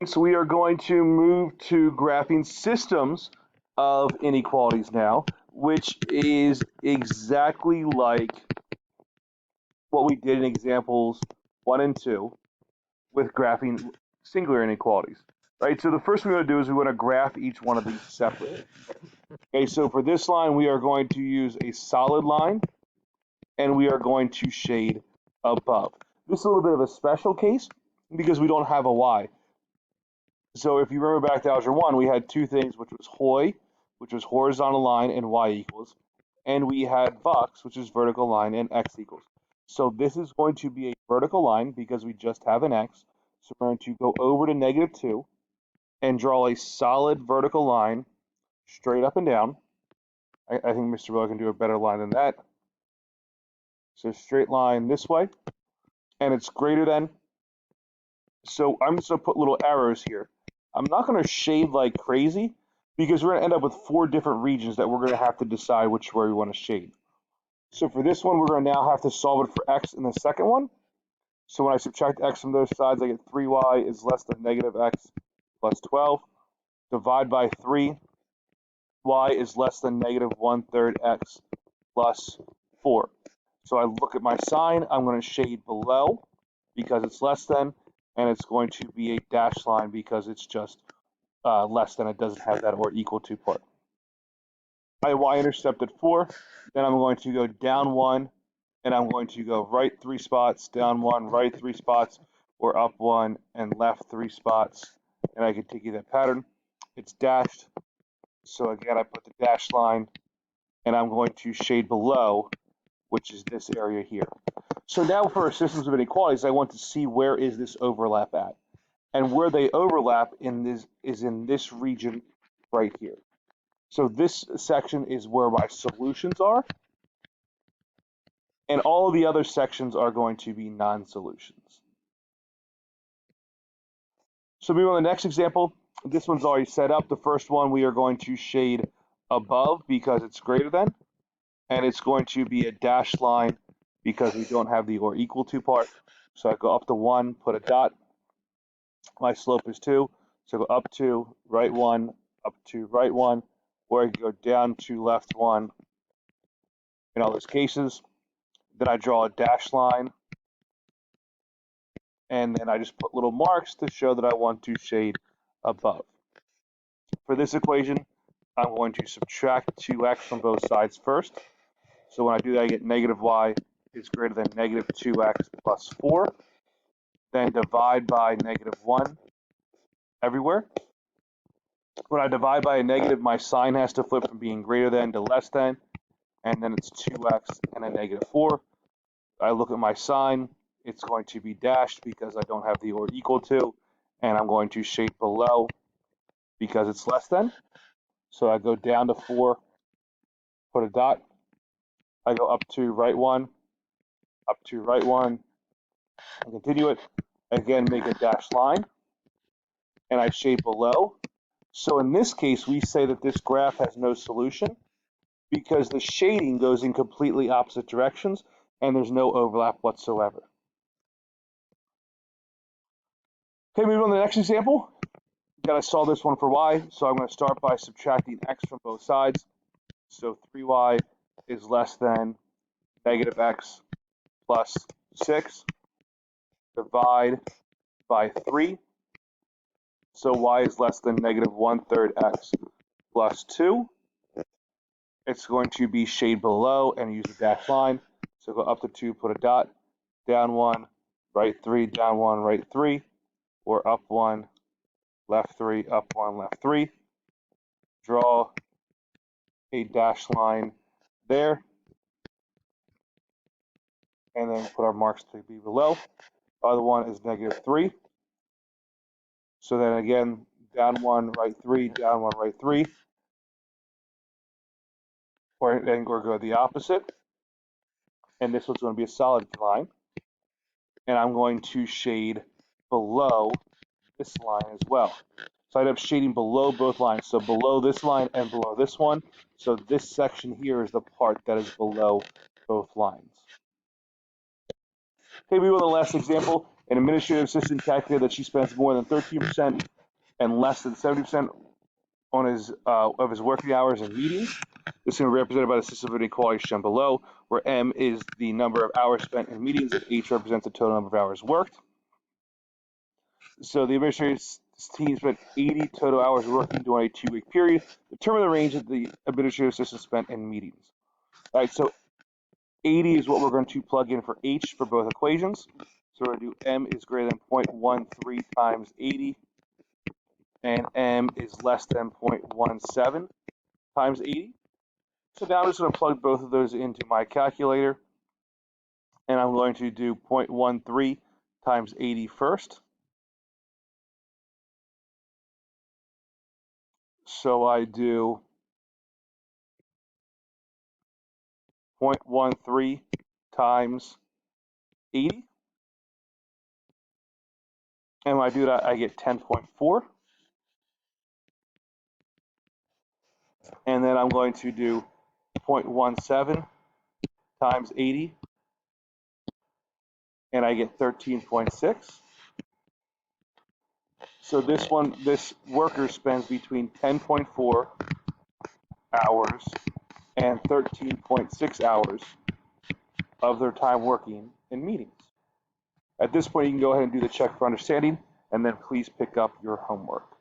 So we are going to move to graphing systems of inequalities now, which is exactly like what we did in examples 1 and 2 with graphing singular inequalities, right? So the first thing we want to do is we want to graph each one of these separately. Okay, so for this line, we are going to use a solid line, and we are going to shade above. This is a little bit of a special case because we don't have a y. So if you remember back to Algebra 1, we had two things, which was hoi, which was horizontal line and y equals, and we had vox, which is vertical line and x equals. So this is going to be a vertical line because we just have an x. So we're going to go over to -2 and draw a solid vertical line straight up and down. I think Mr. Bell can do a better line than that. So straight line this way, and it's greater than. So I'm just going to put little arrows here. I'm not going to shade like crazy because we're going to end up with 4 different regions that we're going to have to decide which way we want to shade. So for this one, we're going to now have to solve it for x in the second one. So when I subtract x from those sides, I get 3y is less than -x plus 12. Divide by 3, y is less than -1/3 x plus 4. So I look at my sign, I'm going to shade below because it's less than, and it's going to be a dashed line because it's just less than, it doesn't have that or equal to part. My y-intercept at 4, then I'm going to go down 1, and I'm going to go right 3 spots, down 1, right 3 spots, or up 1 and left 3 spots, and I can take you that pattern. It's dashed, so again I put the dashed line, and I'm going to shade below, which is this area here. So now for our systems of inequalities, I want to see where is this overlap at. And where they overlap in this is in this region right here. So this section is where my solutions are, and all of the other sections are going to be non-solutions. So moving on to the next example, this one's already set up. The first one we are going to shade above because it's greater than, and it's going to be a dashed line because we don't have the or equal to part. So I go up to 1, put a dot. My slope is 2, so I go up 2, right 1, up 2, right 1, or I can go down 2, left 1 in all those cases. Then I draw a dashed line, and then I just put little marks to show that I want to shade above. For this equation, I'm going to subtract 2x from both sides first. So when I do that, I get -y is greater than -2x plus 4. Then divide by -1 everywhere. When I divide by a negative, my sign has to flip from being greater than to less than, and then it's 2x and a -4. I look at my sign, it's going to be dashed because I don't have the or equal to, and I'm going to shade below because it's less than. So I go down to 4, put a dot. I go up to right 1, up to right 1, and continue it. Again, make a dashed line, and I shade below. So in this case, we say that this graph has no solution because the shading goes in completely opposite directions and there's no overlap whatsoever. Okay, moving on to the next example. Got to solve this one for y, so I'm going to start by subtracting x from both sides. So 3y is less than -x plus 6. Divide by 3. So y is less than -1/3 x plus 2. It's going to be shade below and use a dashed line. So go up to 2, put a dot, down 1, right 3, down 1, right 3, or up 1, left 3, up 1, left 3. Draw a dashed line there, and then put our marks to be below. Other one is -3. So then again, down 1, right 3, down 1, right 3. Or then we'll go the opposite. And this one's going to be a solid line. And I'm going to shade below this line as well. So I end up shading below both lines. So below this line and below this one. So this section here is the part that is below both lines. Okay, we go to the last example. An administrative assistant calculated that she spends more than 13% and less than 70% on his of his working hours and meetings. This is going to be represented by the system of inequality shown below, where M is the number of hours spent in meetings and H represents the total number of hours worked. So the administrative team spent 80 total hours working during a 2-week period. Determine the range that the administrative assistant spent in meetings. All right, so 80 is what we're going to plug in for H for both equations. So we're going to do M is greater than 0.13 times 80, and M is less than 0.17 times 80. So now I'm just going to plug both of those into my calculator, and I'm going to do 0.13 times 80 first. So I do 0.13 times 80. And when I do that, I get 10.4. And then I'm going to do 0.17 times 80, and I get 13.6. So this worker spends between 10.4 hours and 13.6 hours of their time working in meetings. At this point, you can go ahead and do the check for understanding, and then please pick up your homework.